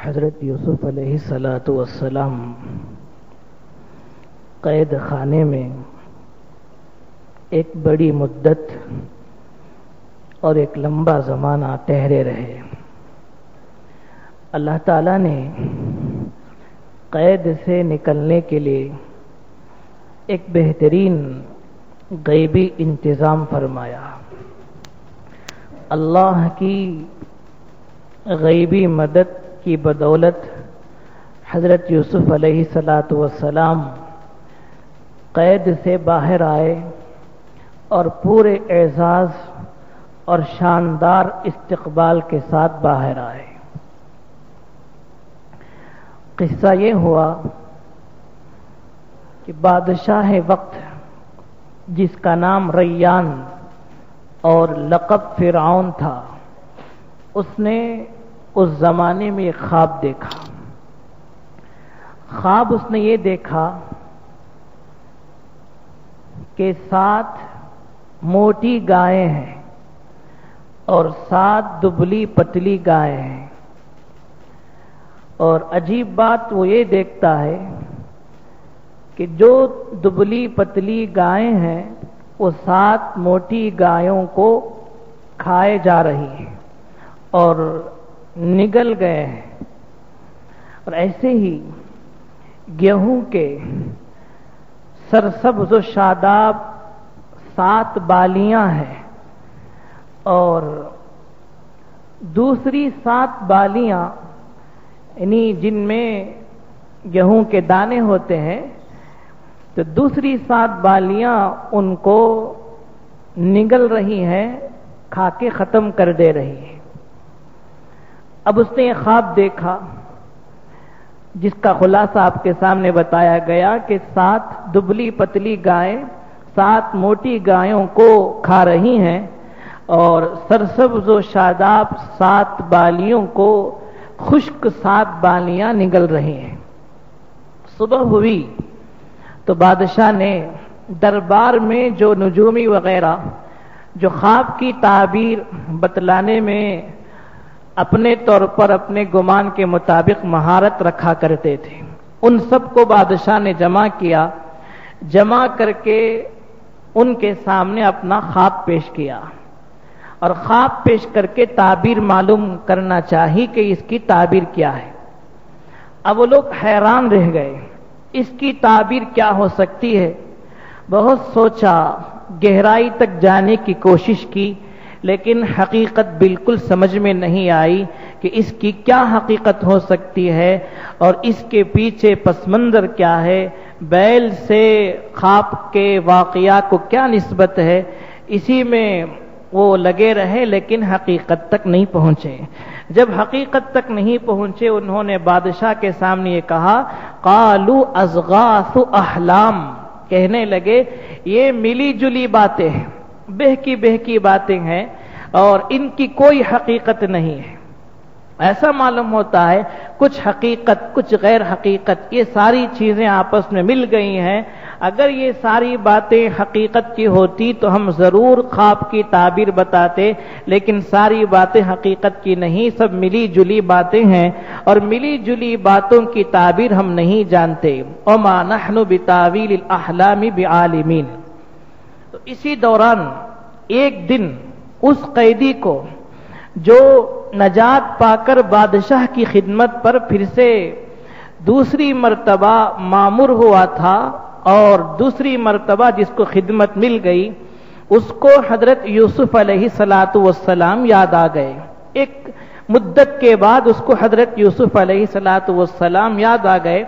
حضرت یوسف علیہ السلام قید خانے میں ایک بڑی مدت اور ایک لمبا زمانہ ٹھہرے رہے۔ اللہ تعالیٰ نے قید سے نکلنے کے لیے ایک بہترین غیبی انتظام فرمایا۔ اللہ کی غیبی مدد کی بدولت حضرت یوسف علیہ السلام قید سے باہر آئے اور پورے اعزاز اور شاندار استقبال کے ساتھ باہر آئے۔ قصہ یہ ہوا کہ بادشاہ وقت جس کا نام ریان اور لقب فرعون تھا، اس نے اس زمانے میں ایک خواب دیکھا۔ خواب اس نے یہ دیکھا کہ 7 موٹی گائیں ہیں اور 7 دبلی پتلی گائیں ہیں، اور عجیب بات وہ یہ دیکھتا ہے کہ جو دبلی پتلی گائیں ہیں وہ 7 موٹی گایوں کو کھائے جا رہی ہیں اور نگل گئے ہیں، اور ایسے ہی گیہوں کے سرسبز و شاداب 7 بالیاں ہیں، اور دوسری 7 بالیاں یعنی جن میں گیہوں کے دانے ہوتے ہیں، تو دوسری 7 بالیاں ان کو نگل رہی ہیں، کھا کے ختم کر دے رہی ہیں۔ اب اس نے یہ خواب دیکھا جس کا خلاصہ آپ کے سامنے بتایا گیا کہ 7 دبلی پتلی گائیں 7 موٹی گایوں کو کھا رہی ہیں، اور سرسبز و شاداب 7 بالیوں کو خشک 7 بالیاں نگل رہی ہیں۔ صبح ہوئی تو بادشاہ نے دربار میں جو نجومی وغیرہ جو خواب کی تعبیر بتلانے میں اپنے طور پر اپنے گمان کے مطابق مہارت رکھا کرتے تھے، ان سب کو بادشاہ نے جمع کیا، جمع کر کے ان کے سامنے اپنا خواب پیش کیا، اور خواب پیش کر کے تعبیر معلوم کرنا چاہیے کہ اس کی تعبیر کیا ہے۔ اب وہ لوگ حیران رہ گئے، اس کی تعبیر کیا ہو سکتی ہے؟ بہت سوچا، گہرائی تک جانے کی کوشش کی، لیکن حقیقت بالکل سمجھ میں نہیں آئی کہ اس کی کیا حقیقت ہو سکتی ہے اور اس کے پیچھے پس منظر کیا ہے، بیل سے خواب کے واقعہ کو کیا نسبت ہے۔ اسی میں وہ لگے رہے لیکن حقیقت تک نہیں پہنچے۔ جب حقیقت تک نہیں پہنچے، انہوں نے بادشاہ کے سامنے یہ کہا، قالوا اضغاث احلام، کہنے لگے یہ ملی جلی باتیں ہیں، بہکی باتیں ہیں اور ان کی کوئی حقیقت نہیں ہے۔ ایسا معلوم ہوتا ہے کچھ حقیقت کچھ غیر حقیقت، یہ ساری چیزیں آپس میں مل گئی ہیں۔ اگر یہ ساری باتیں حقیقت کی ہوتی تو ہم ضرور خواب کی تعبیر بتاتے، لیکن ساری باتیں حقیقت کی نہیں، سب ملی جلی باتیں ہیں، اور ملی جلی باتوں کی تعبیر ہم نہیں جانتے۔ وما نحن بتاویل الاحلام بعالمین۔ تو اسی دوران ایک دن اس قیدی کو جو نجات پا کر بادشاہ کی خدمت پر پھر سے دوسری مرتبہ مامور ہوا تھا، اور دوسری مرتبہ جس کو خدمت مل گئی، اس کو حضرت یوسف علیہ السلام یاد آ گئے۔ ایک مدت کے بعد اس کو حضرت یوسف علیہ السلام یاد آ گئے۔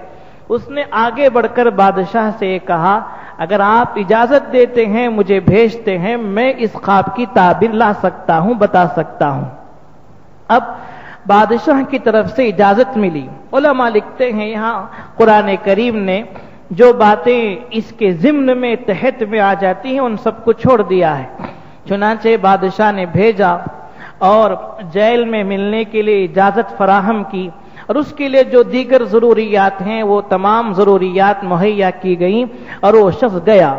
اس نے آگے بڑھ کر بادشاہ سے کہا، اگر آپ اجازت دیتے ہیں، مجھے بھیجتے ہیں، میں اس خواب کی تعبیر لا سکتا ہوں، بتا سکتا ہوں۔ اب بادشاہ کی طرف سے اجازت ملی۔ علماء لکھتے ہیں یہاں قرآن کریم نے جو باتیں اس کے ضمن میں تحت میں آ جاتی ہیں ان سب کو چھوڑ دیا ہے۔ چنانچہ بادشاہ نے بھیجا اور جیل میں ملنے کے لیے اجازت فراہم کی، اور اس کے لیے جو دیگر ضروریات ہیں وہ تمام ضروریات مہیا کی گئیں، اور وہ شخص گیا۔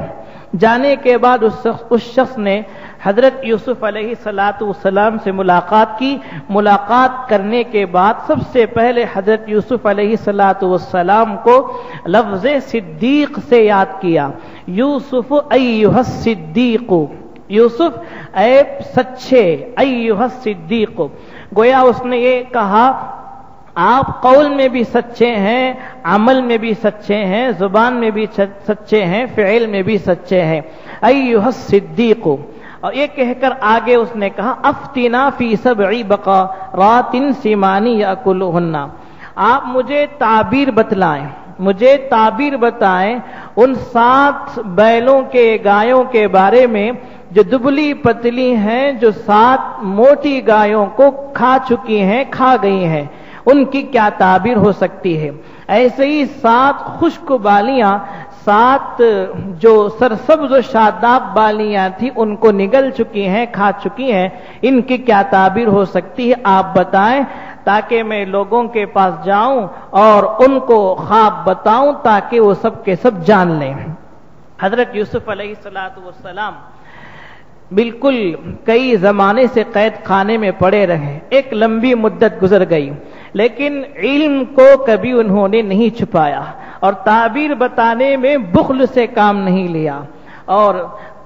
جانے کے بعد اس شخص نے حضرت یوسف علیہ السلام سے ملاقات کی. ملاقات کرنے کے بعد سب سے پہلے حضرت یوسف علیہ السلام کو لفظ صدیق سے یاد کیا. یوسف ایھا الصدیق، یوسف اے سچے، ایھا الصدیق. گویا اس نے یہ کہا آپ قول میں بھی سچے ہیں، عمل میں بھی سچے ہیں، زبان میں بھی سچے ہیں، فعل میں بھی سچے ہیں. ایھا الصدیق. اور یہ کہہ کر آگے اس نے کہا افتنا فی سبع بقرات سمان یاکلہن. آپ مجھے تعبیر بتلائیں، مجھے تعبیر بتائیں ان 7 بیلوں کے گایوں کے بارے میں جو دبلی پتلی ہیں، جو 7 موٹی گایوں کو کھا چکی ہیں، کھا گئی ہیں، ان کی کیا تعبیر ہو سکتی ہے. ایسے ہی 7 خشک بالیاں، 7 جو سرسبز و شاداب بالیاں تھیں ان کو نگل چکی ہیں، کھا چکی ہیں، ان کی کیا تعبیر ہو سکتی ہے آپ بتائیں، تاکہ میں لوگوں کے پاس جاؤں اور ان کو خواب بتاؤں تاکہ وہ سب کے سب جان لیں. حضرت یوسف علیہ السلام بالکل کئی زمانے سے قید خانے میں پڑے رہے، ایک لمبی مدت گزر گئی، لیکن علم کو کبھی انہوں نے نہیں چھپایا اور تعبیر بتانے میں بخل سے کام نہیں لیا. اور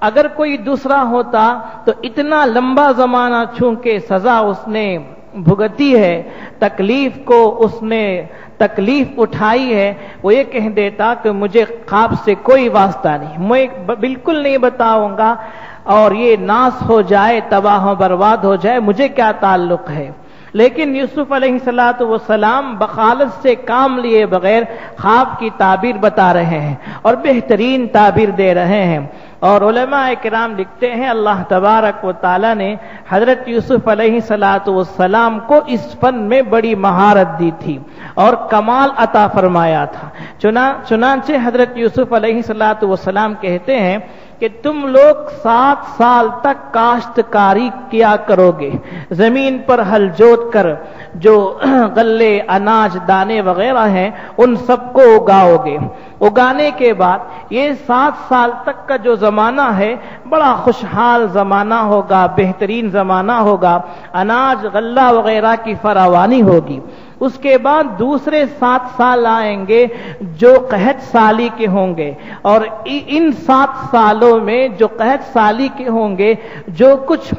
اگر کوئی دوسرا ہوتا تو اتنا لمبا زمانہ چونکہ سزا اس نے بھگتی ہے، تکلیف کو اس نے تکلیف اٹھائی ہے، وہ یہ کہہ دیتا کہ مجھے خواب سے کوئی واسطہ نہیں، میں بالکل نہیں بتاؤں گا، اور یہ ناس ہو جائے، تباہ و برباد ہو جائے، مجھے کیا تعلق ہے. لیکن یوسف علیہ السلام بخالت سے کام لیے بغیر خواب کی تعبیر بتا رہے ہیں اور بہترین تعبیر دے رہے ہیں. اور علماء کرام لکھتے ہیں اللہ تبارک و تعالی نے حضرت یوسف علیہ السلام کو اس فن میں بڑی مہارت دی تھی اور کمال عطا فرمایا تھا. چنانچہ حضرت یوسف علیہ السلام کہتے ہیں کہ تم لوگ 7 سال تک کاشتکاری کیا کرو گے، زمین پر ہل جوت کر جو غلے، اناج، دانے وغیرہ ہیں ان سب کو اگاؤ گے. اگانے کے بعد یہ 7 سال تک کا جو زمانہ ہے بڑا خوشحال زمانہ ہوگا، بہترین زمانہ ہوگا، اناج، غلہ وغیرہ کی فراوانی ہوگی. اس کے بعد دوسرے 7 سال آئیں گے جو قحط سالی کے ہوں گے، اور ان 7 سالوں میں جو قحط سالی کے ہوں گے جو کچھ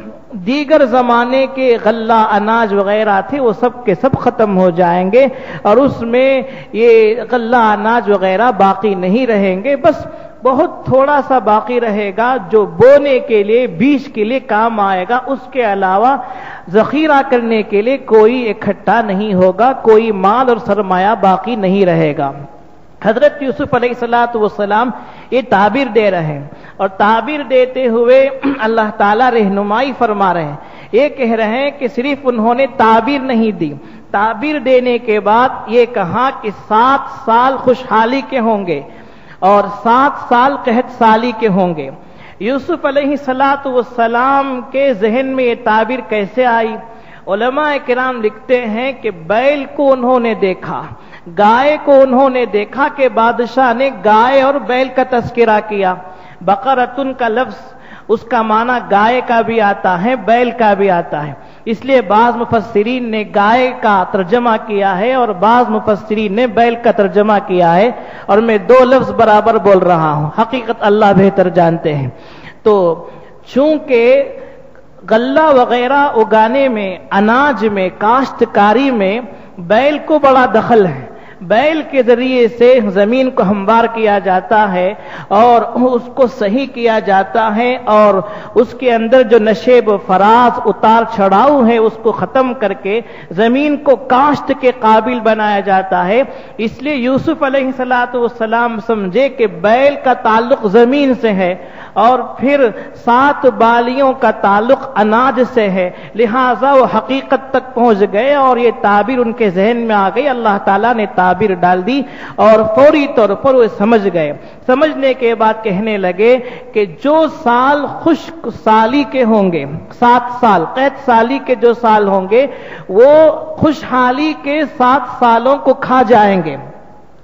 دیگر زمانے کے غلہ، اناج وغیرہ تھے وہ سب کے سب ختم ہو جائیں گے، اور اس میں یہ غلہ، اناج وغیرہ باقی نہیں رہیں گے، بس بہت تھوڑا سا باقی رہے گا جو بونے کے لیے، بیج کے لیے کام آئے گا. اس کے علاوہ ذخیرہ کرنے کے لیے کوئی اکٹھا نہیں ہوگا، کوئی مال اور سرمایہ باقی نہیں رہے گا. حضرت یوسف علیہ السلام یہ تعبیر دے رہے ہیں، اور تعبیر دیتے ہوئے اللہ تعالیٰ رہنمائی فرما رہے ہیں. یہ کہہ رہے ہیں کہ صرف انہوں نے تعبیر نہیں دی، تعبیر دینے کے بعد یہ کہا کہ 7 سال خوشحالی کے ہوں گے اور 7 سال قحط سالی کے ہوں گے. یوسف علیہ السلام کے ذہن میں یہ تعبیر کیسے آئی؟ علماء کرام لکھتے ہیں کہ بیل کو انہوں نے دیکھا، گائے کو انہوں نے دیکھا کہ بادشاہ نے گائے اور بیل کا تذکرہ کیا. بقرتن کا لفظ اس کا معنی گائے کا بھی آتا ہے، بیل کا بھی آتا ہے، اس لیے بعض مفسرین نے گائے کا ترجمہ کیا ہے اور بعض مفسرین نے بیل کا ترجمہ کیا ہے، اور میں 2 لفظ برابر بول رہا ہوں، حقیقت اللہ بہتر جانتے ہیں. تو چونکہ غلہ وغیرہ اگانے میں، اناج میں، کاشتکاری میں بیل کو بڑا دخل ہے. بیل کے ذریعے سے زمین کو ہموار کیا جاتا ہے اور اس کو صحیح کیا جاتا ہے، اور اس کے اندر جو نشیب و فراز، اتار چڑھاؤ ہے اس کو ختم کر کے زمین کو کاشت کے قابل بنایا جاتا ہے. اس لیے یوسف علیہ السلام سمجھے کہ بیل کا تعلق زمین سے ہے اور پھر 7 بالیوں کا تعلق اناج سے ہے، لہذا وہ حقیقت تک پہنچ گئے اور یہ تعبیر ان کے ذہن میں آ گئی. اللہ تعالیٰ نے تعبیر ڈال دی اور فوری طور پر وہ سمجھ گئے. سمجھنے کے بعد کہنے لگے کہ جو سال خشک سالی کے ہوں گے، 7 سال قحط سالی کے جو سال ہوں گے وہ خوشحالی کے 7 سالوں کو کھا جائیں گے.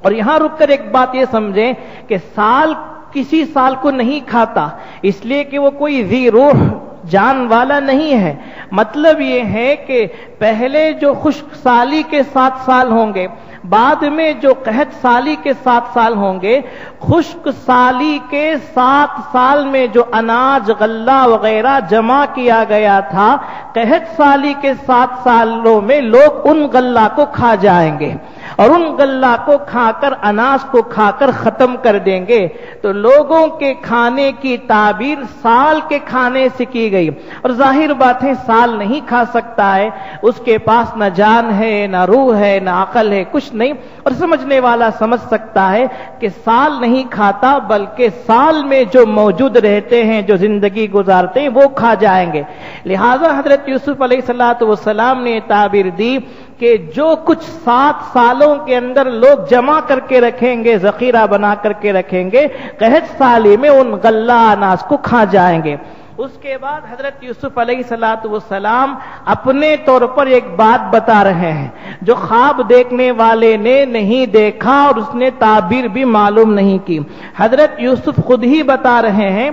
اور یہاں رک کر ایک بات یہ سمجھیں کہ سال کسی سال کو نہیں کھاتا، اس لیے کہ وہ کوئی ذی روح جان والا نہیں ہے۔ مطلب یہ ہے کہ پہلے جو خشک سالی کے 7 سال ہوں گے، بعد میں جو قحط سالی کے 7 سال ہوں گے، خشک سالی کے 7 سال میں جو اناج غلہ وغیرہ جمع کیا گیا تھا، قحط سالی کے 7 سالوں میں لوگ ان غلہ کو کھا جائیں گے اور ان غلہ کو کھا کر، اناج کو کھا کر ختم کر دیں گے۔ تو لوگوں کے کھانے کی تعبیر سال کے کھانے سے کی گئی، اور ظاہر بات ہے سال نہیں کھا سکتا ہے، اس کے پاس نہ جان ہے، نہ روح ہے، نہ عقل ہے، کچھ نہیں، اور سمجھنے والا سمجھ سکتا ہے کہ سال نہیں کھاتا، بلکہ سال میں جو موجود رہتے ہیں، جو زندگی گزارتے ہیں، وہ کھا جائیں گے۔ لہذا حضرت یوسف علیہ السلام نے تعبیر دی کہ جو کچھ 7 سالوں کے اندر لوگ جمع کر کے رکھیں گے، ذخیرہ بنا کر کے رکھیں گے، قحط سالی میں ان غلہ اناج کو کھا جائیں گے۔ اس کے بعد حضرت یوسف علیہ السلام اپنے طور پر ایک بات بتا رہے ہیں جو خواب دیکھنے والے نے نہیں دیکھا اور اس نے تعبیر بھی معلوم نہیں کی۔ حضرت یوسف خود ہی بتا رہے ہیں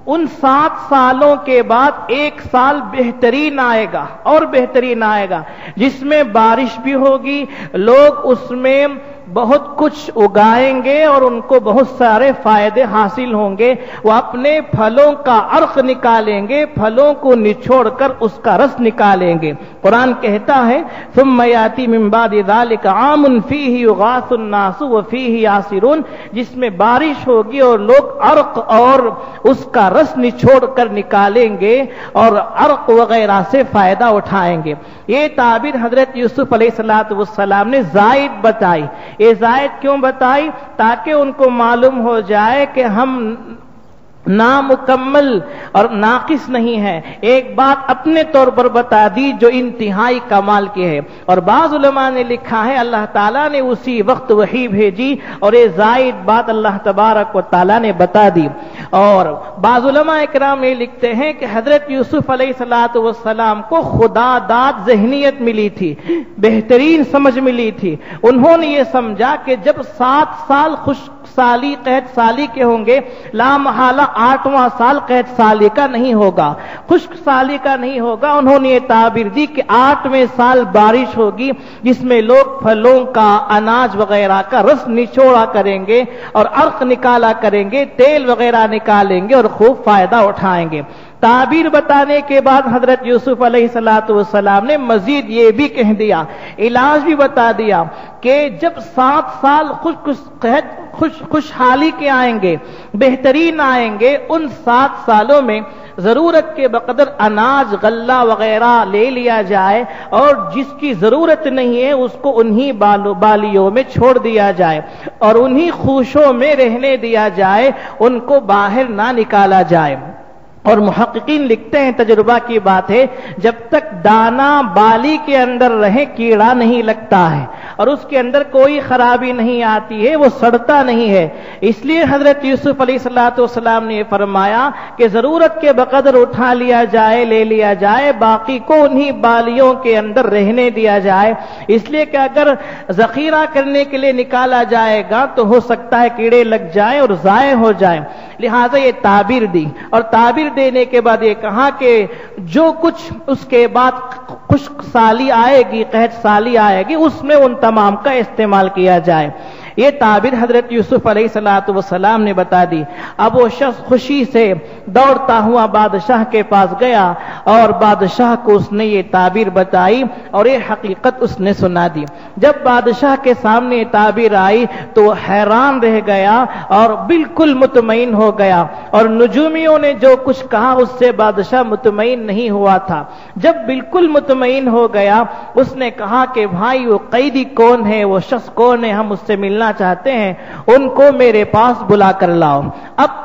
ان 7 سالوں کے بعد 1 سال بہترین آئے گا اور بہترین آئے گا، جس میں بارش بھی ہوگی، لوگ اس میں بہت کچھ اگائیں گے اور ان کو بہت سارے فائدے حاصل ہوں گے، وہ اپنے پھلوں کا عرق نکالیں گے، پھلوں کو نچوڑ کر اس کا رس نکالیں گے۔ قرآن کہتا ہے ثم یاتی من بعد ذلک عام فیہ یغاث الناس وفیہ یعصرون، جس میں بارش ہوگی اور لوگ عرق اور اس کا رس نچوڑ کر نکالیں گے اور عرق وغیرہ سے فائدہ اٹھائیں گے۔ یہ تعبیر حضرت یوسف علیہ السلام نے زائد بتائی۔ یہ زائد کیوں بتائی؟ تاکہ ان کو معلوم ہو جائے کہ ہم نامکمل اور ناقص نہیں ہے۔ ایک بات اپنے طور پر بتا دی جو انتہائی کمال کی ہے، اور بعض علماء نے لکھا ہے اللہ تعالیٰ نے اسی وقت وحی بھیجی اور یہ زائد بات اللہ تبارک و تعالیٰ نے بتا دی۔ اور بعض علماء اکرام یہ لکھتے ہیں کہ حضرت یوسف علیہ السلام کو خدا داد ذہنیت ملی تھی، بہترین سمجھ ملی تھی۔ انہوں نے یہ سمجھا کہ جب 7 سال خشک سالی قحط سالی کے ہوں گے، لا محالہ 8واں سال قحط سالی کا نہیں ہوگا، خشک سالی کا نہیں ہوگا۔ انہوں نے یہ تعبیر دی کہ 8ویں سال بارش ہوگی، جس میں لوگ پھلوں کا، اناج وغیرہ کا رس نچوڑا کریں گے اور عرق نکالا کریں گے، تیل وغیرہ نکالیں گے اور خوب فائدہ اٹھائیں گے۔ تعبیر بتانے کے بعد حضرت یوسف علیہ السلام نے مزید یہ بھی کہہ دیا، علاج بھی بتا دیا کہ جب 7 سال خوشحالی کے آئیں گے، بہترین آئیں گے، ان 7 سالوں میں ضرورت کے بقدر اناج غلہ وغیرہ لے لیا جائے اور جس کی ضرورت نہیں ہے اس کو انہی بالیوں میں چھوڑ دیا جائے اور انہی خوشوں میں رہنے دیا جائے، ان کو باہر نہ نکالا جائے۔ اور محققین لکھتے ہیں تجربہ کی بات ہے، جب تک دانا بالی کے اندر رہے کیڑا نہیں لگتا ہے اور اس کے اندر کوئی خرابی نہیں آتی ہے، وہ سڑتا نہیں ہے۔ اس لیے حضرت یوسف علیہ السلام نے فرمایا کہ ضرورت کے بقدر اٹھا لیا جائے، لے لیا جائے، باقی کو انہی بالیوں کے اندر رہنے دیا جائے، اس لیے کہ اگر ذخیرہ کرنے کے لیے نکالا جائے گا تو ہو سکتا ہے کیڑے لگ جائیں اور ضائع ہو جائیں۔ لہٰذا یہ تعبیر دی، اور تعبیر دینے کے بعد یہ کہا کہ جو کچھ اس کے بعد خشک سالی آئے گی، قحط سالی آئے گی، اس میں ان تمام کا استعمال کیا جائے۔ یہ تعبیر حضرت یوسف علیہ السلام نے بتا دی۔ اب وہ شخص خوشی سے دوڑتا ہوا بادشاہ کے پاس گیا اور بادشاہ کو اس نے یہ تعبیر بتائی اور یہ حقیقت اس نے سنا دی۔ جب بادشاہ کے سامنے یہ تعبیر آئی تو وہ حیران رہ گیا اور بالکل مطمئن ہو گیا، اور نجومیوں نے جو کچھ کہا اس سے بادشاہ مطمئن نہیں ہوا تھا۔ جب بالکل مطمئن ہو گیا اس نے کہا کہ بھائی وہ قیدی کون ہے، وہ شخص کون ہے، ہم اس سے ملنا چاہتے ہیں، ان کو میرے پاس بلا کر لاؤ۔ اب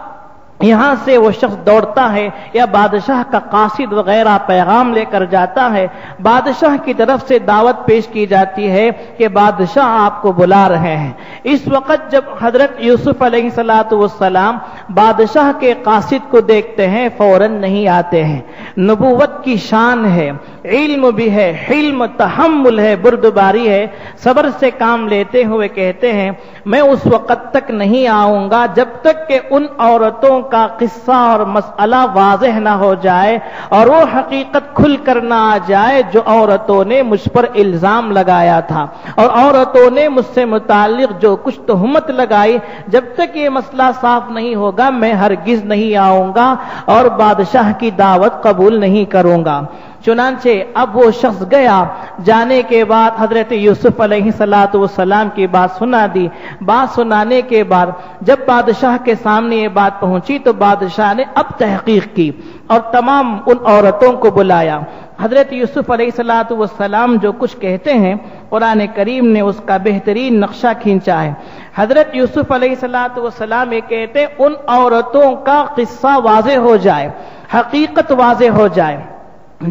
یہاں سے وہ شخص دوڑتا ہے یا بادشاہ کا قاصد وغیرہ پیغام لے کر جاتا ہے، بادشاہ کی طرف سے دعوت پیش کی جاتی ہے کہ بادشاہ آپ کو بلا رہے ہیں۔ اس وقت جب حضرت یوسف علیہ السلام بادشاہ کے قاصد کو دیکھتے ہیں فوراً نہیں آتے ہیں۔ نبوت کی شان ہے علم بھی ہے، حلم تحمل ہے، بردباری ہے، صبر سے کام لیتے ہوئے کہتے ہیں میں اس وقت تک نہیں آؤں گا جب تک کہ ان عورتوں کا قصہ اور مسئلہ واضح نہ ہو جائے اور وہ حقیقت کھل کر نہ آ جائے جو عورتوں نے مجھ پر الزام لگایا تھا اور عورتوں نے مجھ سے متعلق جو کچھ تہمت لگائی، جب تک یہ مسئلہ صاف نہیں ہوگا میں ہرگز نہیں آؤں گا اور بادشاہ کی دعوت قبول نہیں کروں گا۔ چنانچہ اب وہ شخص گیا، جانے کے بعد حضرت یوسف علیہ السلام کی بات سنا دی۔ بات سنانے کے بعد جب بادشاہ کے سامنے یہ بات پہنچی تو بادشاہ نے اب تحقیق کی اور تمام ان عورتوں کو بلایا۔ حضرت یوسف علیہ السلام جو کچھ کہتے ہیں قرآن کریم نے اس کا بہترین نقشہ کھینچا ہے۔ حضرت یوسف علیہ السلام یہ کہتے ہیں ان عورتوں کا قصہ واضح ہو جائے، حقیقت واضح ہو جائے،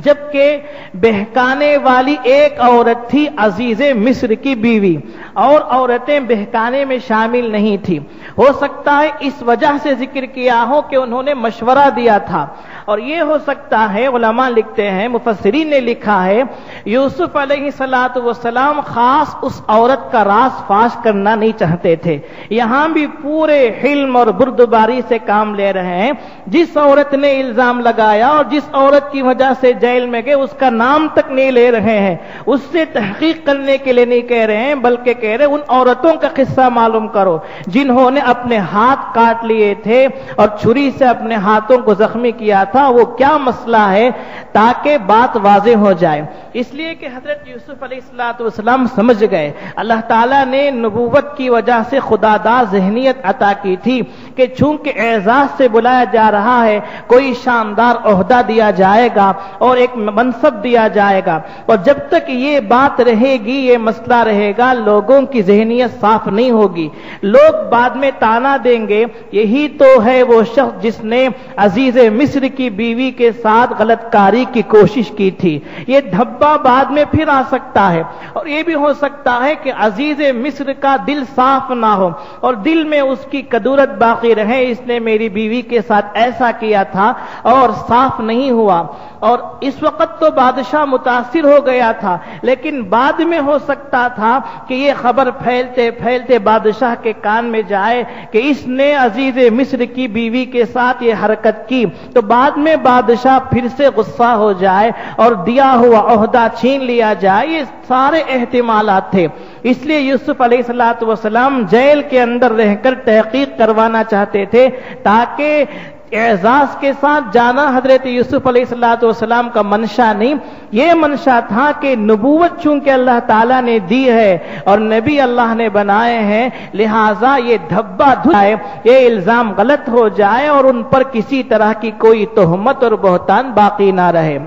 جبکہ بہکانے والی ایک عورت تھی عزیز مصر کی بیوی، اور عورتیں بہکانے میں شامل نہیں تھی۔ ہو سکتا ہے اس وجہ سے ذکر کیا ہو کہ انہوں نے مشورہ دیا تھا، اور یہ ہو سکتا ہے علماء لکھتے ہیں، مفسرین نے لکھا ہے یوسف علیہ السلام خاص اس عورت کا راز فاش کرنا نہیں چاہتے تھے۔ یہاں بھی پورے حلم اور بردباری سے کام لے رہے ہیں۔ جس عورت نے الزام لگایا اور جس عورت کی وجہ سے جیل میں گئے اس کا نام تک نہیں لے رہے ہیں، اس سے تحقیق کرنے کے لیے نہیں کہہ رہے ہیں، بلکہ کہہ رہے ان عورتوں کا قصہ معلوم کرو جنہوں نے اپنے ہاتھ کاٹ لیے تھے اور چھری سے اپنے ہاتھوں کو زخمی کیا تھا، وہ کیا مسئلہ ہے، تاکہ بات واضح ہو جائے۔ اس لیے کہ حضرت یوسف علیہ السلام سمجھ گئے اللہ تعالیٰ نے نبوت کی وجہ سے خداداد ذہنیت عطا کی تھی کہ چونکہ اعزاز سے بلایا جا رہا ہے، کوئی شاندار عہدہ دیا جائے گا اور ایک منصب دیا جائے گا، اور جب تک یہ بات رہے گی، یہ مسئلہ رہے گا، لوگوں کی ذہنیت صاف نہیں ہوگی، لوگ بعد میں تانا دیں گے یہی تو ہے وہ شخص جس نے عزیز مصر کی بیوی کے ساتھ غلط کاری کی کوشش کی تھی۔ یہ دھبا بعد میں پھر آ سکتا ہے، اور یہ بھی ہو سکتا ہے کہ عزیز مصر کا دل صاف نہ ہو اور دل میں اس کی کدورت باقی رہے، اس نے میری بیوی کے ساتھ ایسا کیا تھا اور صاف نہیں ہوا، اور اس وقت تو بادشاہ متاثر ہو گیا تھا، لیکن بعد میں ہو سکتا تھا کہ یہ خبر پھیلتے پھیلتے بادشاہ کے کان میں جائے کہ اس نے عزیز مصر کی بیوی کے ساتھ یہ حرکت کی، تو بعد میں بادشاہ پھر سے غصہ ہو جائے اور دیا ہوا عہدہ چھین لیا جائے۔ یہ سارے احتمالات تھے، اس لیے یوسف علیہ السلام جیل کے اندر رہ کر تحقیق کروانا چاہتے تھے تاکہ اعزاز کے ساتھ جانا حضرت یوسف علیہ السلام کا منشا نہیں، یہ منشا تھا کہ نبوت چونکہ اللہ تعالیٰ نے دی ہے اور نبی اللہ نے بنائے ہیں، لہٰذا یہ دھبا دھلائے، یہ الزام غلط ہو جائے اور ان پر کسی طرح کی کوئی تہمت اور بہتان باقی نہ رہے۔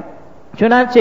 چنانچہ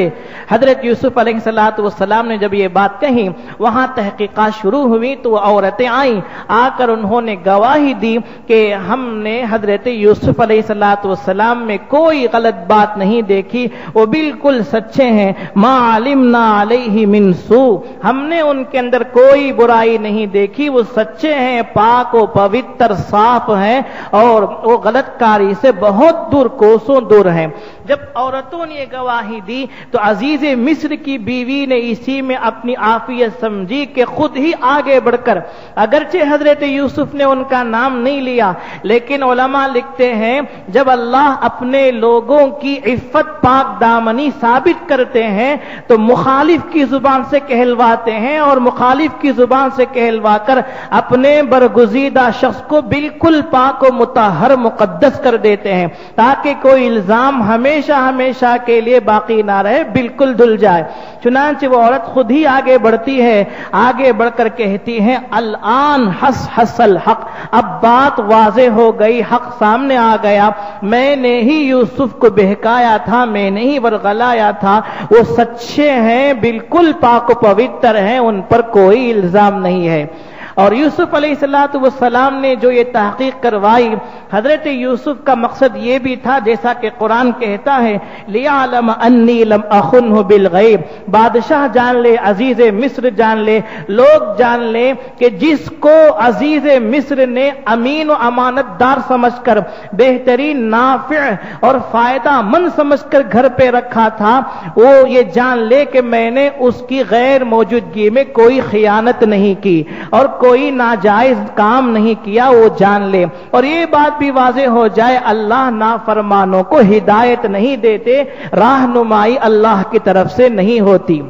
حضرت یوسف علیہ السلام نے جب یہ بات کہی، وہاں تحقیقات شروع ہوئی تو عورتیں آئیں، آ کر انہوں نے گواہی دی کہ ہم نے حضرت یوسف علیہ السلام میں کوئی غلط بات نہیں دیکھی، وہ بالکل سچے ہیں، ما علمنا علیہ من سوء، ہم نے ان کے اندر کوئی برائی نہیں دیکھی، وہ سچے ہیں، پاک و پوتر صاف ہیں اور وہ غلط کاری سے بہت دور، کوسوں دور ہیں۔ جب عورتوں نے یہ گواہی دی تو عزیز مصر کی بیوی نے اسی میں اپنی عافیت سمجھی کہ خود ہی آگے بڑھ کر، اگرچہ حضرت یوسف نے ان کا نام نہیں لیا، لیکن علماء لکھتے ہیں جب اللہ اپنے لوگوں کی عفت پاک دامنی ثابت کرتے ہیں تو مخالف کی زبان سے کہلواتے ہیں، اور مخالف کی زبان سے کہلوا کر اپنے برگزیدہ شخص کو بالکل پاک و مطہر مقدس کر دیتے ہیں تاکہ کوئی الزام ہمیشہ کے لیے باقی نہ رہے، بالکل دھل جائے۔ چنانچہ وہ عورت خود ہی آگے بڑھتی ہے، آگے بڑھ کر کہتی ہے الآن حس الحق، اب بات واضح ہو گئی، حق سامنے آ گیا، میں نے ہی یوسف کو بہکایا تھا، میں نے ہی ورغلایا تھا، وہ سچے ہیں، بالکل پاک و پوتر ہیں، ان پر کوئی الزام نہیں ہے۔ اور یوسف علیہ السلام نے جو یہ تحقیق کروائی، حضرت یوسف کا مقصد یہ بھی تھا، جیسا کہ قرآن کہتا ہے لِيَعْلَمَ أَنِّي لَمْ أَخُنْهُ بِالْغَيْبِ، بادشاہ جان لے، عزیز مصر جان لے، لوگ جان لے کہ جس کو عزیز مصر نے امین و امانت دار سمجھ کر، بہترین نافع اور فائدہ مند سمجھ کر گھر پہ رکھا تھا، وہ یہ جان لے کہ میں نے اس کی غیر موجودگی میں کوئی خیانت نہیں کی اور کوئی ناجائز کام نہیں کیا، وہ جان لے۔ اور یہ بات بھی واضح ہو جائے، اللہ نافرمانوں کو ہدایت نہیں دیتے، راہنمائی اللہ کی طرف سے نہیں ہوتی۔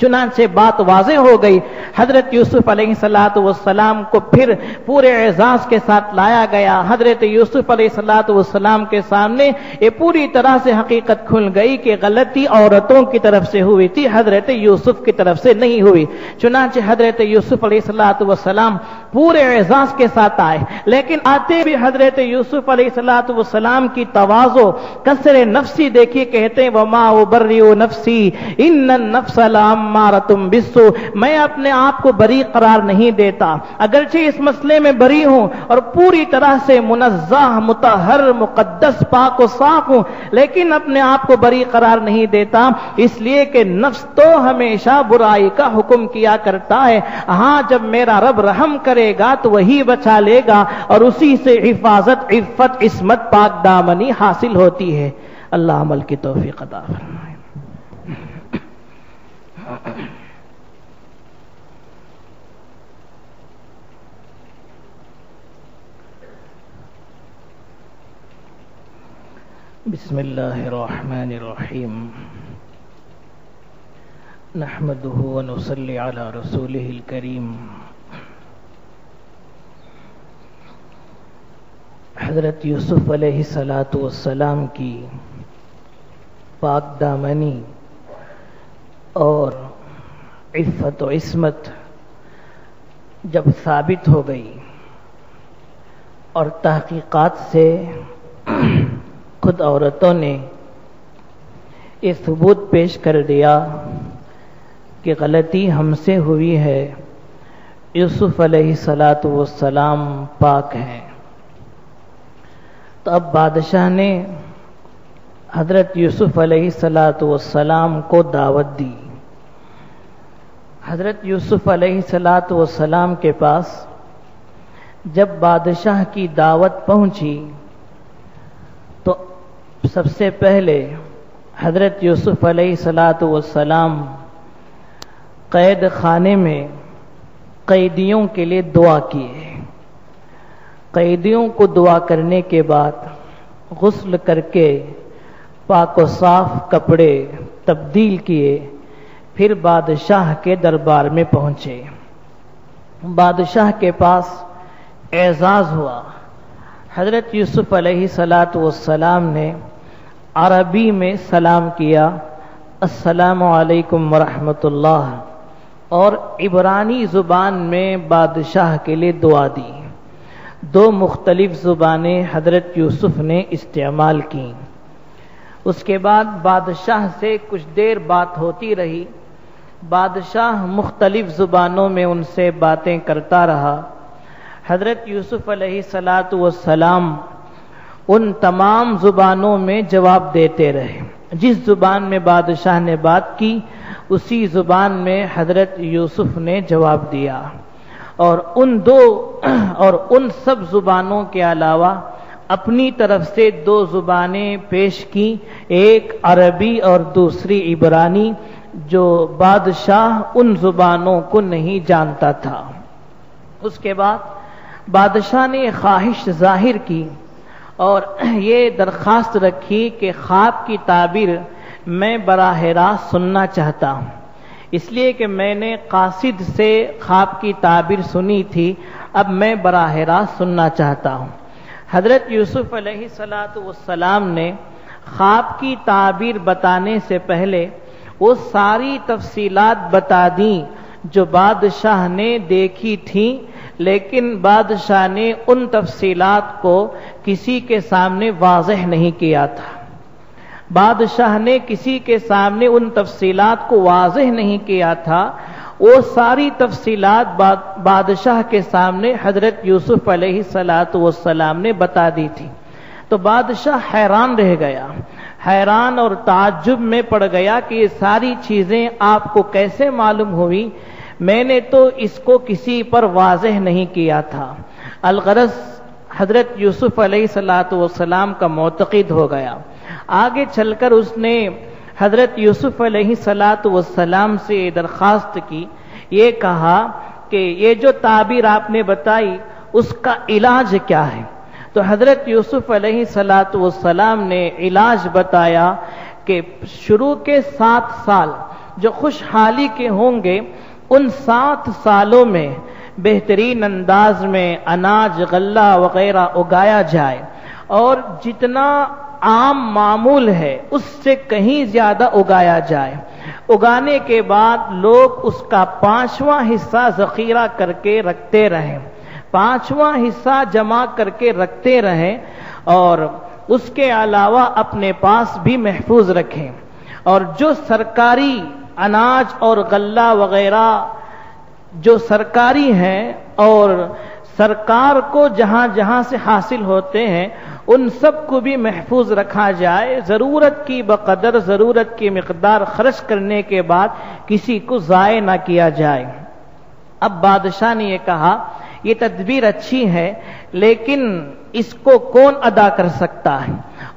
چنانچہ بات واضح ہو گئی، حضرت یوسف علیہ السلام کو پھر پورے اعزاز کے ساتھ لایا گیا۔ حضرت یوسف علیہ السلام کے سامنے یہ پوری طرح سے حقیقت کھل گئی کہ غلطی عورتوں کی طرف سے ہوئی تھی، حضرت یوسف کی طرف سے نہیں ہوئی۔ چنانچہ حضرت یوسف علیہ السلام پورے اعزاز کے ساتھ آئے، لیکن آتے بھی حضرت یوسف علیہ السلام کی تواضع، کسر نفسی دیکھیے، کہتے ہیں وَمَا أُبَرِّئُ نَفْسِي إِنَّ النَّفْسَ لَأَمَّارَةٌ بِالسُّوءِ، میں اپنے آپ کو بری قرار نہیں دیتا، اگرچہ اس مسئلے میں بری ہوں اور پوری طرح سے منزہ، مطہر، مقدس، پاک و صاف ہوں، لیکن اپنے آپ کو بری قرار نہیں دیتا، اس لیے کہ نفس تو ہمیشہ برائی کا حکم کیا کرتا ہے۔ ہاں جب میرا رب رحم کرے گا تو وہی بچا لے گا، اور اسی سے حفاظت، عفت، عصمت، پاک دامنی حاصل ہوتی ہے۔ اللہ عمل کی توفیق عطا فرمائے۔ بسم اللہ الرحمن الرحیم، نحمده ونصلی علی رسوله الکریم۔ حضرت یوسف علیہ السلام کی پاک دامنی اور عفت و عصمت جب ثابت ہو گئی اور تحقیقات سے خود عورتوں نے یہ ثبوت پیش کر دیا کہ غلطی ہم سے ہوئی ہے، یوسف علیہ السلام پاک ہیں، تو اب بادشاہ نے حضرت یوسف علیہ السلام کو دعوت دی۔ حضرت یوسف علیہ السلام کے پاس جب بادشاہ کی دعوت پہنچی تو سب سے پہلے حضرت یوسف علیہ السلام قید خانے میں قیدیوں کے لیے دعا کیے۔ قیدیوں کو دعا کرنے کے بعد غسل کر کے پاک و صاف کپڑے تبدیل کیے، پھر بادشاہ کے دربار میں پہنچے۔ بادشاہ کے پاس اعزاز ہوا۔ حضرت یوسف علیہ السلام نے عربی میں سلام کیا، السلام علیکم ورحمۃ اللہ، اور عبرانی زبان میں بادشاہ کے لیے دعا دی۔ دو مختلف زبانیں حضرت یوسف نے استعمال کی۔ اس کے بعد بادشاہ سے کچھ دیر بات ہوتی رہی، بادشاہ مختلف زبانوں میں ان سے باتیں کرتا رہا۔ حضرت یوسف علیہ السلام ان تمام زبانوں میں جواب دیتے رہے، جس زبان میں بادشاہ نے بات کی اسی زبان میں حضرت یوسف نے جواب دیا، اور ان سب زبانوں کے علاوہ اپنی طرف سے دو زبانیں پیش کی، ایک عربی اور دوسری عبرانی، جو بادشاہ ان زبانوں کو نہیں جانتا تھا۔ اس کے بعد بادشاہ نے خواہش ظاہر کی اور یہ درخواست رکھی کہ خواب کی تعبیر میں براہ راست سننا چاہتا ہوں، اس لیے کہ میں نے قاصد سے خواب کی تعبیر سنی تھی، اب میں براہ راست سننا چاہتا ہوں۔ حضرت یوسف علیہ السلام نے خواب کی تعبیر بتانے سے پہلے وہ ساری تفصیلات بتا دیں جو بادشاہ نے دیکھی تھیں، لیکن بادشاہ نے ان تفصیلات کو کسی کے سامنے واضح نہیں کیا تھا۔ بادشاہ نے کسی کے سامنے ان تفصیلات کو واضح نہیں کیا تھا، وہ ساری تفصیلات بادشاہ کے سامنے حضرت یوسف علیہ السلام نے بتا دی تھی. تو بادشاہ حیران رہ گیا، حیران اور تعجب میں پڑ گیا کہ یہ ساری چیزیں آپ کو کیسے معلوم ہوئی، میں نے تو اس کو کسی پر واضح نہیں کیا تھا. الغرض حضرت یوسف علیہ السلام کا معتقد ہو گیا. آگے چل کر اس نے حضرت یوسف علیہ السلام سے درخواست کی، یہ کہا کہ یہ جو تعبیر آپ نے بتائی اس کا علاج کیا ہے؟ تو حضرت یوسف علیہ السلام نے علاج بتایا کہ شروع کے 7 سال جو خوشحالی کے ہوں گے، ان 7 سالوں میں بہترین انداز میں اناج غلہ وغیرہ اگایا جائے، اور جتنا عام معمول ہے اس سے کہیں زیادہ اگایا جائے. اگانے کے بعد لوگ اس کا 5واں حصہ ذخیرہ کر کے رکھتے رہیں، 5واں حصہ جمع کر کے رکھتے رہیں، اور اس کے علاوہ اپنے پاس بھی محفوظ رکھیں. اور جو سرکاری اناج اور غلہ وغیرہ جو سرکاری ہیں اور سرکار کو جہاں جہاں سے حاصل ہوتے ہیں، ان سب کو بھی محفوظ رکھا جائے. ضرورت کی بقدر ضرورت کی مقدار خرچ کرنے کے بعد کسی کو ضائع نہ کیا جائے. اب بادشاہ نے یہ کہا یہ تدبیر اچھی ہے، لیکن اس کو کون ادا کر سکتا ہے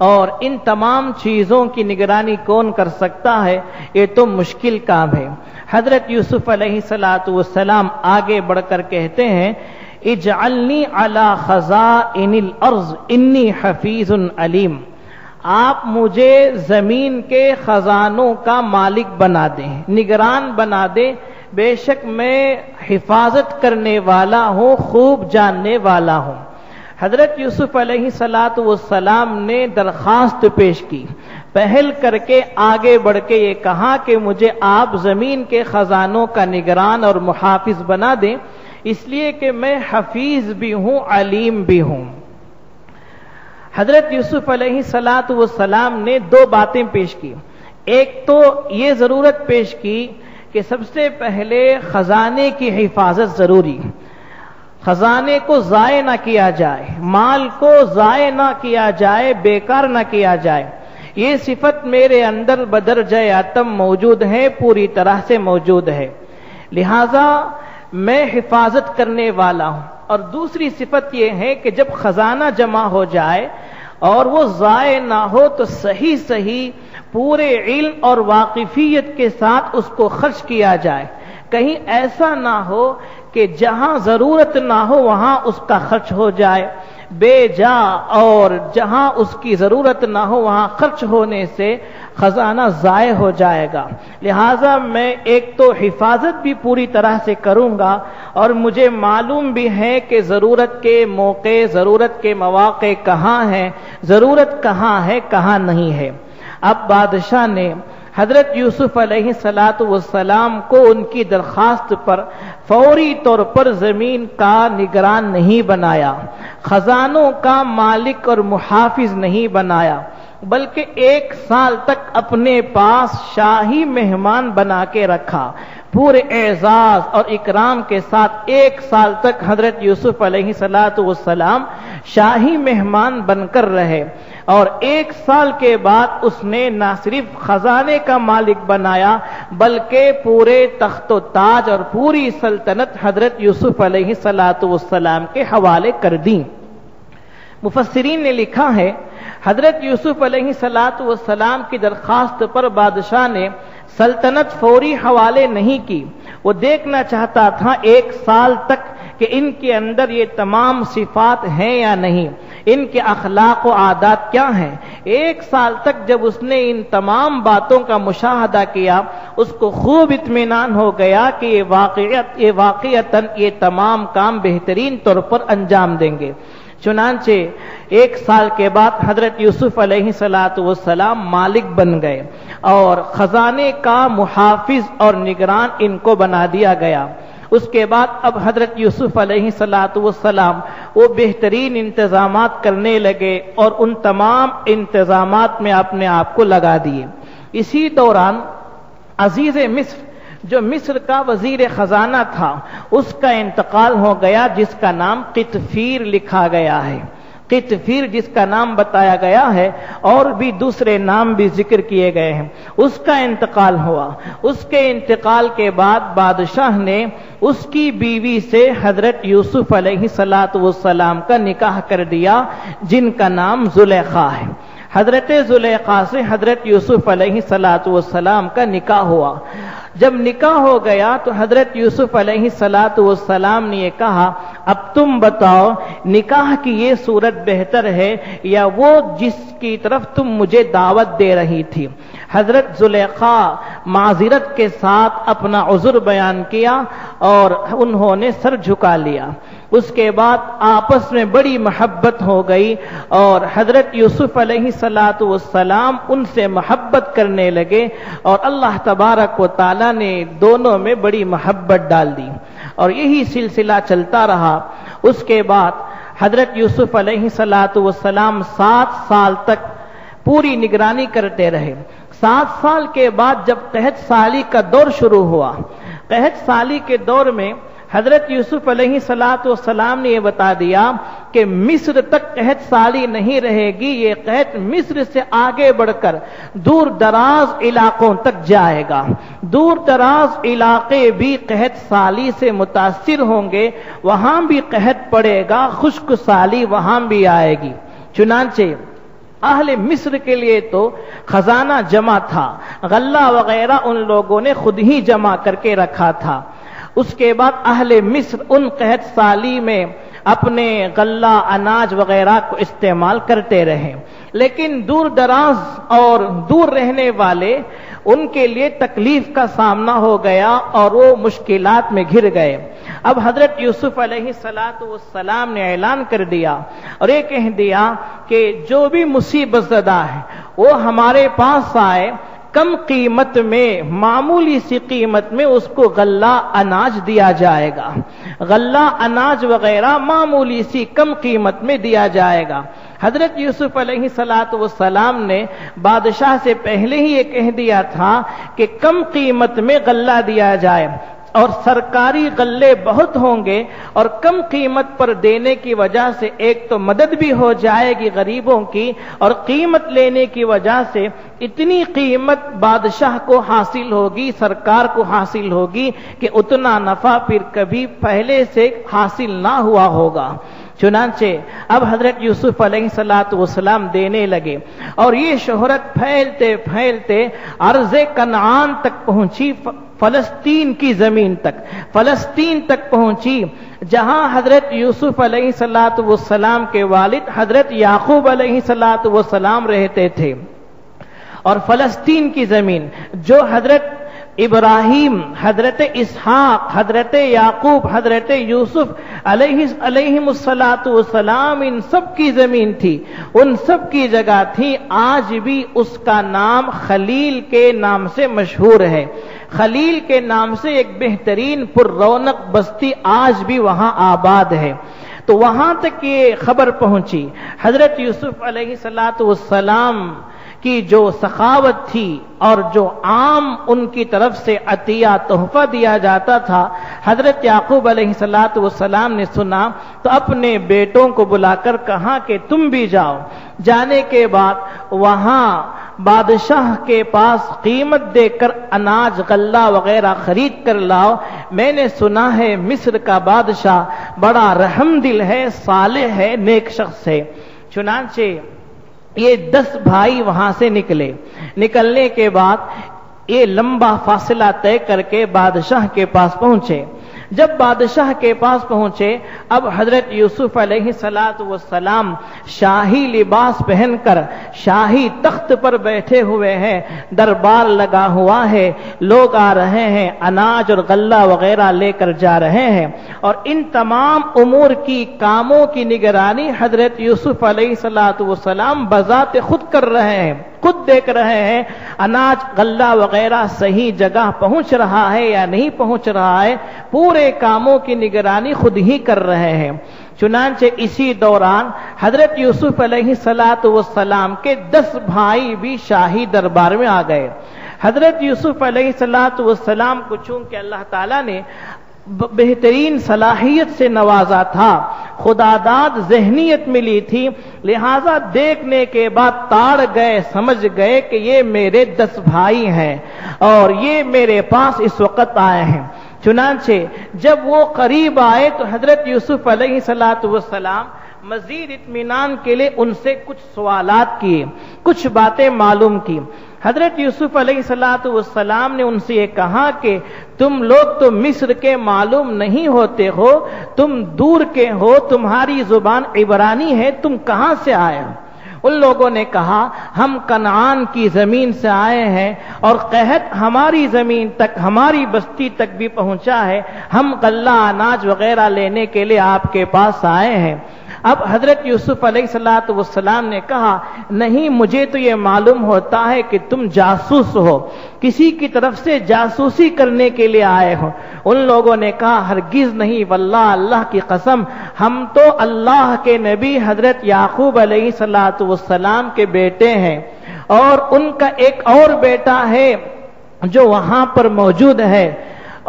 اور ان تمام چیزوں کی نگرانی کون کر سکتا ہے؟ یہ تو مشکل کام ہے. حضرت یوسف علیہ السلام آگے بڑھ کر کہتے ہیں، اجعلنی علی خزائن الارض انی حفیظ علیم. آپ مجھے زمین کے خزانوں کا مالک بنا دیں، نگران بنا دیں، بے شک میں حفاظت کرنے والا ہوں، خوب جاننے والا ہوں. حضرت یوسف علیہ السلام نے درخواست پیش کی، پہل کر کے آگے بڑھ کے یہ کہا کہ مجھے آپ زمین کے خزانوں کا نگران اور محافظ بنا دیں، اس لیے کہ میں حفیظ بھی ہوں، علیم بھی ہوں. حضرت یوسف علیہ السلام نے 2 باتیں پیش کی. ایک تو یہ ضرورت پیش کی کہ سب سے پہلے خزانے کی حفاظت ضروری، خزانے کو ضائع نہ کیا جائے، مال کو ضائع نہ کیا جائے، بیکار نہ کیا جائے. یہ صفت میرے اندر بدرجہ اتم موجود ہے، پوری طرح سے موجود ہے، لہذا میں حفاظت کرنے والا ہوں. اور دوسری صفت یہ ہے کہ جب خزانہ جمع ہو جائے اور وہ ضائع نہ ہو تو صحیح پورے علم اور واقفیت کے ساتھ اس کو خرچ کیا جائے. کہیں ایسا نہ ہو کہ جہاں ضرورت نہ ہو وہاں اس کا خرچ ہو جائے بے جا، اور جہاں اس کی ضرورت نہ ہو وہاں خرچ ہونے سے خزانہ ضائع ہو جائے گا. لہذا میں ایک تو حفاظت بھی پوری طرح سے کروں گا، اور مجھے معلوم بھی ہے کہ ضرورت کے موقع، ضرورت کے مواقع کہاں ہیں، ضرورت کہاں ہے کہاں نہیں ہے. اب بادشاہ نے حضرت یوسف علیہ السلام کو ان کی درخواست پر فوری طور پر زمین کا نگران نہیں بنایا، خزانوں کا مالک اور محافظ نہیں بنایا، بلکہ 1 سال تک اپنے پاس شاہی مہمان بنا کے رکھا. پورے اعزاز اور اکرام کے ساتھ 1 سال تک حضرت یوسف علیہ السلام شاہی مہمان بن کر رہے، اور 1 سال کے بعد اس نے نہ صرف خزانے کا مالک بنایا بلکہ پورے تخت و تاج اور پوری سلطنت حضرت یوسف علیہ السلام کے حوالے کر دی. مفسرین نے لکھا ہے حضرت یوسف علیہ السلام کی درخواست پر بادشاہ نے سلطنت فوری حوالے نہیں کی. وہ دیکھنا چاہتا تھا 1 سال تک کہ ان کے اندر یہ تمام صفات ہیں یا نہیں، ان کے اخلاق و عادات کیا ہیں. 1 سال تک جب اس نے ان تمام باتوں کا مشاہدہ کیا، اس کو خوب اطمینان ہو گیا کہ یہ واقعتاً یہ تمام کام بہترین طور پر انجام دیں گے. چنانچہ 1 سال کے بعد حضرت یوسف علیہ السلام مالک بن گئے، اور خزانے کا محافظ اور نگران ان کو بنا دیا گیا. اس کے بعد اب حضرت یوسف علیہ السلام وہ بہترین انتظامات کرنے لگے اور ان تمام انتظامات میں اپنے آپ کو لگا دیے. اسی دوران عزیز مصر جو مصر کا وزیر خزانہ تھا اس کا انتقال ہو گیا، جس کا نام قطفیر لکھا گیا ہے۔ قطفیر جس کا نام بتایا گیا ہے، اور بھی دوسرے نام بھی ذکر کیے گئے ہیں، اس کا انتقال ہوا۔ اس کے انتقال کے بعد بادشاہ نے اس کی بیوی سے حضرت یوسف علیہ السلام کا نکاح کر دیا، جن کا نام زلیخا ہے۔ حضرت زلیخا سے حضرت یوسف علیہ السلام کا نکاح ہوا۔ جب نکاح ہو گیا تو حضرت یوسف علیہ السلام نے یہ کہا، اب تم بتاؤ نکاح کی یہ صورت بہتر ہے یا وہ جس کی طرف تم مجھے دعوت دے رہی تھی؟ حضرت زلیخا معذرت کے ساتھ اپنا عذر بیان کیا اور انہوں نے سر جھکا لیا۔ اس کے بعد آپس میں بڑی محبت ہو گئی اور حضرت یوسف علیہ السلام ان سے محبت کرنے لگے، اور اللہ تبارک و تعالی نے دونوں میں بڑی محبت ڈال دی، اور یہی سلسلہ چلتا رہا۔ اس کے بعد حضرت یوسف علیہ السلام 7 سال تک پوری نگرانی کرتے رہے۔ 7 سال کے بعد جب قحط سالی کا دور شروع ہوا، قحط سالی کے دور میں حضرت یوسف علیہ السلام نے یہ بتا دیا کہ مصر تک قحط سالی نہیں رہے گی، یہ قحط مصر سے آگے بڑھ کر دور دراز علاقوں تک جائے گا۔ دور دراز علاقے بھی قحط سالی سے متاثر ہوں گے، وہاں بھی قحط پڑے گا، خشک سالی وہاں بھی آئے گی۔ چنانچہ اہل مصر کے لیے تو خزانہ جمع تھا، غلہ وغیرہ ان لوگوں نے خود ہی جمع کر کے رکھا تھا۔ اس کے بعد اہل مصر ان قحط سالی میں اپنے غلہ اناج وغیرہ کو استعمال کرتے رہے، لیکن دور دراز اور دور رہنے والے ان کے لیے تکلیف کا سامنا ہو گیا اور وہ مشکلات میں گھر گئے۔ اب حضرت یوسف علیہ السلام نے اعلان کر دیا اور یہ کہہ دیا کہ جو بھی مصیبت زدہ ہے وہ ہمارے پاس آئے، کم قیمت میں، معمولی سی قیمت میں اس کو غلہ اناج دیا جائے گا، غلہ اناج وغیرہ معمولی سی کم قیمت میں دیا جائے گا۔ حضرت یوسف علیہ السلام نے بادشاہ سے پہلے ہی یہ کہہ دیا تھا کہ کم قیمت میں غلہ دیا جائے، اور سرکاری غلے بہت ہوں گے اور کم قیمت پر دینے کی وجہ سے ایک تو مدد بھی ہو جائے گی غریبوں کی، اور قیمت لینے کی وجہ سے اتنی قیمت بادشاہ کو حاصل ہوگی، سرکار کو حاصل ہوگی کہ اتنا نفع پھر کبھی پہلے سے حاصل نہ ہوا ہوگا۔ چنانچہ اب حضرت یوسف علیہ السلام دینے لگے، اور یہ شہرت پھیلتے پھیلتے ارض کنعان تک پہنچی، فلسطین کی زمین تک، فلسطین تک پہنچی، جہاں حضرت یوسف علیہ السلام کے والد حضرت یعقوب علیہ السلام رہتے تھے۔ اور فلسطین کی زمین جو حضرت ابراہیم، حضرت اسحاق، حضرت یعقوب، حضرت یوسف علیہم السلام ان سب کی زمین تھی، ان سب کی جگہ تھی، آج بھی اس کا نام خلیل کے نام سے مشہور ہے۔ خلیل کے نام سے ایک بہترین پر رونق بستی آج بھی وہاں آباد ہے۔ تو وہاں تک یہ خبر پہنچی، حضرت یوسف علیہ السلام کی جو سخاوت تھی اور جو عام ان کی طرف سے عطیہ تحفہ دیا جاتا تھا، حضرت یعقوب علیہ السلام نے سنا تو اپنے بیٹوں کو بلا کر کہا کہ تم بھی جاؤ۔ جانے کے بعد وہاں بادشاہ کے پاس قیمت دے کر اناج غلہ وغیرہ خرید کر لاؤ، میں نے سنا ہے مصر کا بادشاہ بڑا رحم دل ہے، صالح ہے، نیک شخص ہے۔ چنانچہ یہ 10 بھائی وہاں سے نکلے، نکلنے کے بعد یہ لمبا فاصلہ طے کر کے بادشاہ کے پاس پہنچے۔ جب بادشاہ کے پاس پہنچے، اب حضرت یوسف علیہ السلام شاہی لباس پہن کر شاہی تخت پر بیٹھے ہوئے ہیں، دربار لگا ہوا ہے، لوگ آ رہے ہیں، اناج اور غلہ وغیرہ لے کر جا رہے ہیں، اور ان تمام امور کی کاموں کی نگرانی حضرت یوسف علیہ السلام بذات خود کر رہے ہیں، خود دیکھ رہے ہیں اناج غلہ وغیرہ صحیح جگہ پہنچ رہا ہے یا نہیں پہنچ رہا ہے، پورے کاموں کی نگرانی خود ہی کر رہے ہیں۔ چنانچہ اسی دوران حضرت یوسف علیہ السلام کے 10 بھائی بھی شاہی دربار میں آ گئے۔ حضرت یوسف علیہ السلام کو چونکہ اللہ تعالیٰ نے بہترین صلاحیت سے نوازا تھا، خداداد ذہنیت ملی تھی، لہذا دیکھنے کے بعد تاڑ گئے، سمجھ گئے کہ یہ میرے 10 بھائی ہیں اور یہ میرے پاس اس وقت آئے ہیں۔ چنانچہ جب وہ قریب آئے تو حضرت یوسف علیہ السلام مزید اطمینان کے لیے ان سے کچھ سوالات کیے، کچھ باتیں معلوم کی۔ حضرت یوسف علیہ السلام نے ان سے یہ کہا کہ تم لوگ تو مصر کے معلوم نہیں ہوتے ہو، تم دور کے ہو، تمہاری زبان عبرانی ہے، تم کہاں سے آئے ہو؟ ان لوگوں نے کہا ہم کنعان کی زمین سے آئے ہیں اور قحط ہماری زمین تک، ہماری بستی تک بھی پہنچا ہے، ہم غلہ اناج وغیرہ لینے کے لیے آپ کے پاس آئے ہیں۔ اب حضرت یوسف علیہ السلام نے کہا نہیں، مجھے تو یہ معلوم ہوتا ہے کہ تم جاسوس ہو، کسی کی طرف سے جاسوسی کرنے کے لیے آئے ہو۔ ان لوگوں نے کہا ہرگز نہیں، واللہ اللہ کی قسم، ہم تو اللہ کے نبی حضرت یعقوب علیہ السلام کے بیٹے ہیں، اور ان کا ایک اور بیٹا ہے جو وہاں پر موجود ہے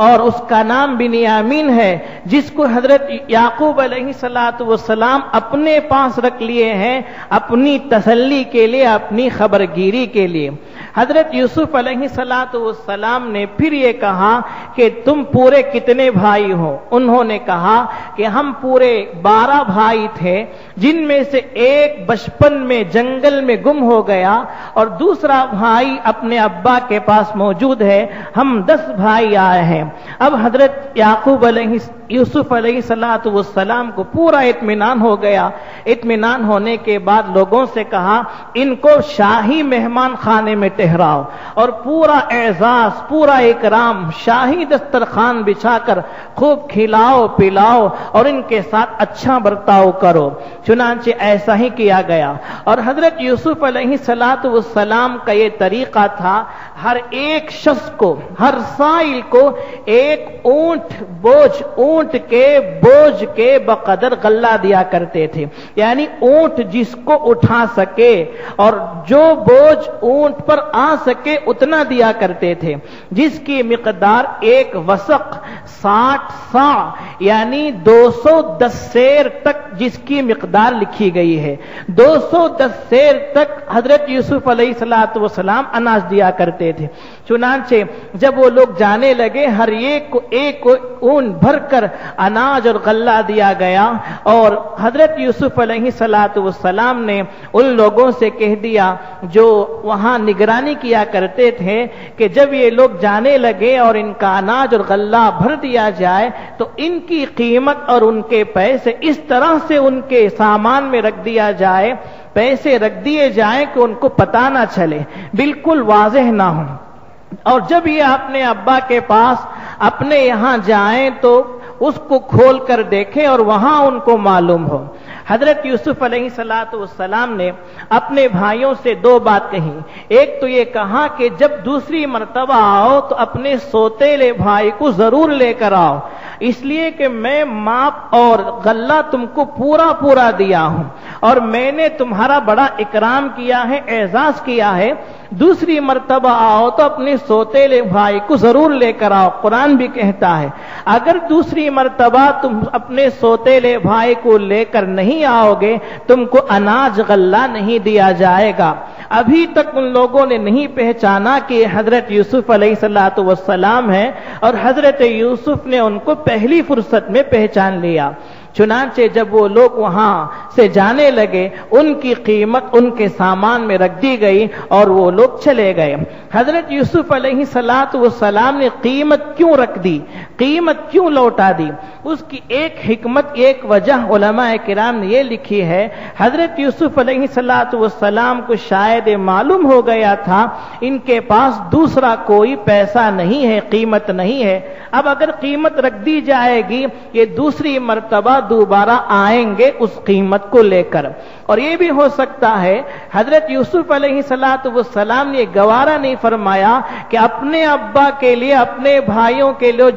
اور اس کا نام بنیامین ہے، جس کو حضرت یعقوب علیہ السلام اپنے پاس رکھ لیے ہیں اپنی تسلی کے لیے، اپنی خبرگیری کے لیے۔ حضرت یوسف علیہ السلام نے پھر یہ کہا کہ تم پورے کتنے بھائی ہو؟ انہوں نے کہا کہ ہم پورے 12 بھائی تھے، جن میں سے ایک بچپن میں جنگل میں گم ہو گیا اور دوسرا بھائی اپنے ابا کے پاس موجود ہے، ہم 10 بھائی آئے ہیں۔ اب حضرت یوسف علیہ السلام کو پورا اطمینان ہو گیا۔ اطمینان ہونے کے بعد لوگوں سے کہا ان کو شاہی مہمان خانے میں ٹھہراؤ اور پورا اعزاز، پورا اکرام، شاہی دسترخوان بچھا کر خوب کھلاؤ پلاؤ اور ان کے ساتھ اچھا برتاؤ کرو۔ چنانچہ ایسا ہی کیا گیا، اور حضرت یوسف علیہ السلام کا یہ طریقہ تھا، ہر ایک شخص کو، ہر سائل کو ایک اونٹ کے بوجھ کے بقدر غلہ دیا کرتے تھے، یعنی اونٹ جس کو اٹھا سکے اور جو بوجھ اونٹ پر آ سکے اتنا دیا کرتے تھے، جس کی مقدار ایک وسق 60 صاع یعنی 210 سیر تک جس کی مقدار لکھی گئی ہے۔ 210 سیر تک حضرت یوسف علیہ السلام اناج دیا کرتے تھے۔ چنانچہ جب وہ لوگ جانے لگے، ہر ایک کو ایک اون بھر کر اناج اور غلہ دیا گیا، اور حضرت یوسف علیہ السلام نے ان لوگوں سے کہہ دیا جو وہاں نگرانی کیا کرتے تھے کہ جب یہ لوگ جانے لگے اور ان کا اناج اور غلہ بھر دیا جائے تو ان کی قیمت اور ان کے پیسے اس طرح سے ان کے سامان میں رکھ دیا جائے، پیسے رکھ دیے جائیں کہ ان کو پتہ نہ چلے، بالکل واضح نہ ہو، اور جب یہ اپنے ابا کے پاس اپنے یہاں جائیں تو اس کو کھول کر دیکھیں اور وہاں ان کو معلوم ہو۔ حضرت یوسف علیہ السلام نے اپنے بھائیوں سے 2 بات کہی۔ ایک تو یہ کہا کہ جب دوسری مرتبہ آؤ تو اپنے سوتیلے بھائی کو ضرور لے کر آؤ، اس لیے کہ میں ماپ اور غلہ تم کو پورا دیا ہوں اور میں نے تمہارا بڑا اکرام کیا ہے، اعزاز کیا ہے۔ دوسری مرتبہ آؤ تو اپنے سوتیلے بھائی کو ضرور لے کر آؤ، قرآن بھی کہتا ہے اگر دوسری مرتبہ تم اپنے سوتیلے بھائی کو لے کر نہیں آؤ گے تم کو اناج غلہ نہیں دیا جائے گا۔ ابھی تک ان لوگوں نے نہیں پہچانا کہ حضرت یوسف علیہ السلام ہے، اور حضرت یوسف نے ان کو پہلی فرصت میں پہچان لیا۔ چنانچہ جب وہ لوگ وہاں سے جانے لگے ان کی قیمت ان کے سامان میں رکھ دی گئی اور وہ لوگ چلے گئے۔ حضرت یوسف علیہ السلام نے قیمت کیوں رکھ دی، قیمت کیوں لوٹا دی، اس کی ایک حکمت، ایک وجہ علماء کرام نے یہ لکھی ہے۔ حضرت یوسف علیہ السلام کو شاید معلوم ہو گیا تھا ان کے پاس دوسرا کوئی پیسہ نہیں ہے، قیمت نہیں ہے، اب اگر قیمت رکھ دی جائے گی یہ دوسری مرتبہ دوبارہ آئیں گے اس قیمت کو لے کر۔ اور یہ بھی ہو سکتا ہے حضرت یوسف علیہ السلام نے گوارا نہیں فرمایا کہ اپنے ابا کے لیے، اپنے بھائیوں کے لیے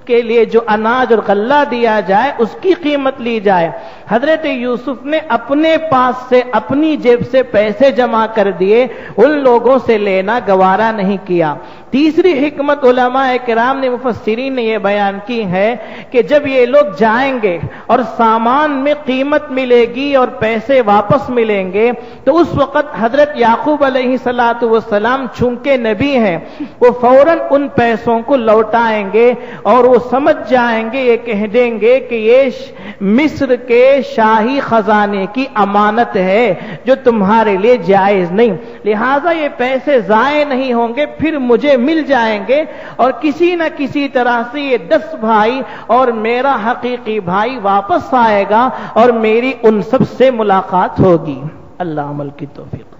کے لیے جو اناج اور غلہ دیا جائے اس کی قیمت لی جائے۔ حضرت یوسف نے اپنے پاس سے اپنی جیب سے پیسے جمع کر دیے، ان لوگوں سے لینا گوارا نہیں کیا۔ تیسری حکمت علماء کرام نے مفسرین نے یہ بیان کی ہے کہ جب یہ لوگ جائیں گے اور سامان میں قیمت ملے گی اور پیسے واپس ملیں گے تو اس وقت حضرت یعقوب علیہ السلام چونکہ نبی ہیں وہ فوراً ان پیسوں کو لوٹائیں گے اور وہ سمجھ جائیں گے، یہ کہہ دیں گے کہ یہ مصر کے شاہی خزانے کی امانت ہے جو تمہارے لیے جائز نہیں، لہٰذا یہ پیسے ضائع نہیں ہوں گے، پھر مجھے مل جائیں گے اور کسی نہ کسی طرح سے یہ 10 بھائی اور میرا حقیقی بھائی واپس آئے گا اور میری ان سب سے ملاقات ہوگی۔ اللہ عمل کی توفیق۔